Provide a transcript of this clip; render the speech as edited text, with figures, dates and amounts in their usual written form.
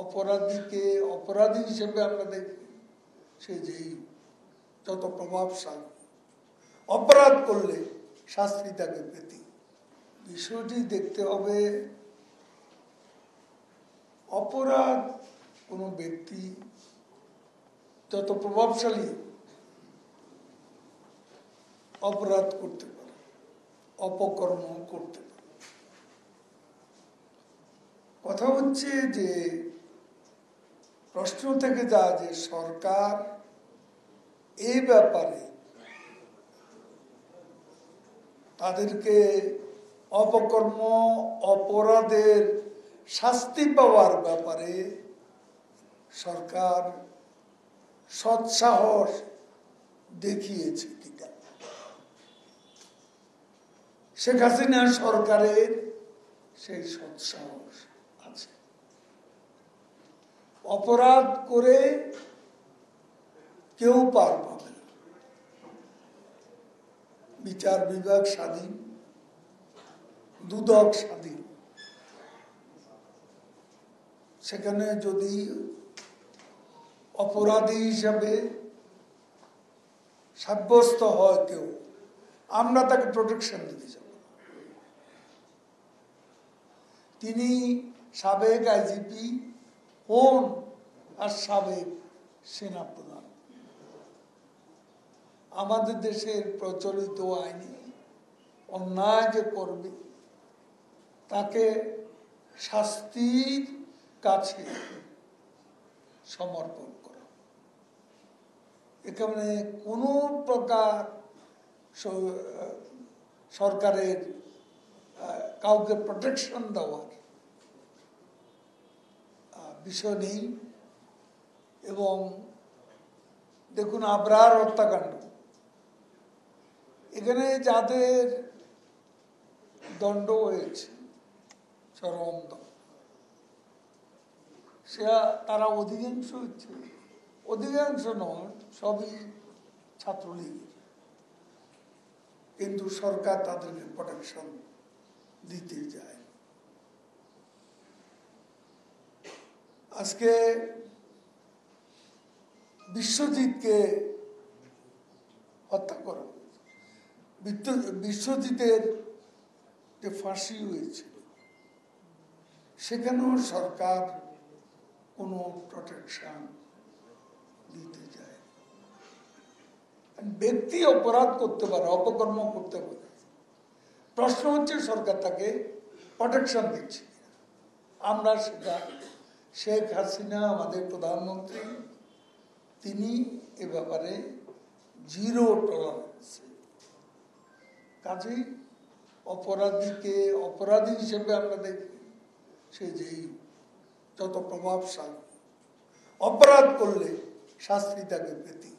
অপরাধীকে অপরাধী হিসেবে আমরা দেখি, সে যেই যত প্রভাবশালী, অপরাধ করলে শাস্তি তাকে পেতে। বিষয়টি দেখতে হবে, অপরাধ কোনো ব্যক্তি যত প্রভাবশালী অপরাধ করতে পারে, অপকর্ম করতে পারে। কথা হচ্ছে যে প্রশ্ন থেকে যা যে সরকার এই ব্যাপারে তাদেরকে অপকর্ম অপরাধের শাস্তি পাওয়ার ব্যাপারে সরকার সৎসাহস দেখিয়েছে কিনা। শেখ হাসিনা সরকারের সেই সৎসাহস আছে। অপরাধ করে কেউ পার পাবে না, বিচার বিভাগ স্বাধীন, দুদক স্বাধীন। সেখানে যদি অপরাধী হিসাবে সাব্যস্ত হয় কেউ, আমরা তাকে প্রোটেকশন দিতে যাব। তিনি সাবেক আইজিপি হন আর সাবেক সেনাপ্রধান। আমাদের দেশের প্রচলিত আইনে অন্যায় যে করবে তাকে শাস্তির কাছে সমর্পণ করা। এখানে কোনো প্রকার সরকারের কাউকে প্রোটেকশন দেওয়ার বিষয় নেই। এবং দেখুন আবরার হত্যাকাণ্ড, এখানে যাদের দণ্ড হয়েছে চরম দণ্ড, সে তারা অধিকাংশ হচ্ছে, অধিকাংশ নয় সবই ছাত্রলীগের, কিন্তু সরকার তাদেরকে প্রোটেকশন দিতে যায়। আজকে বিশ্বজিৎকে হত্যা করা, বিশ্বজিতের যে ফাঁসি হয়েছিল সেখানেও সরকার কোনো প্রোটেকশন দিতে যায়। ব্যক্তি অপরাধ করতে পারে, অপকর্ম করতে পারে, প্রশ্ন হচ্ছে সরকার তাকে প্রোটেকশন দিচ্ছে। আমরা সেটা শেখ হাসিনা আমাদের প্রধানমন্ত্রী, তিনি এ ব্যাপারে জিরো টলারেন্স। কাজেই অপরাধীকে অপরাধী হিসেবে আমরা দেখি, সে যেই যত প্রভাবশালী, অপরাধ করলে শাস্তি তাকে পেতে।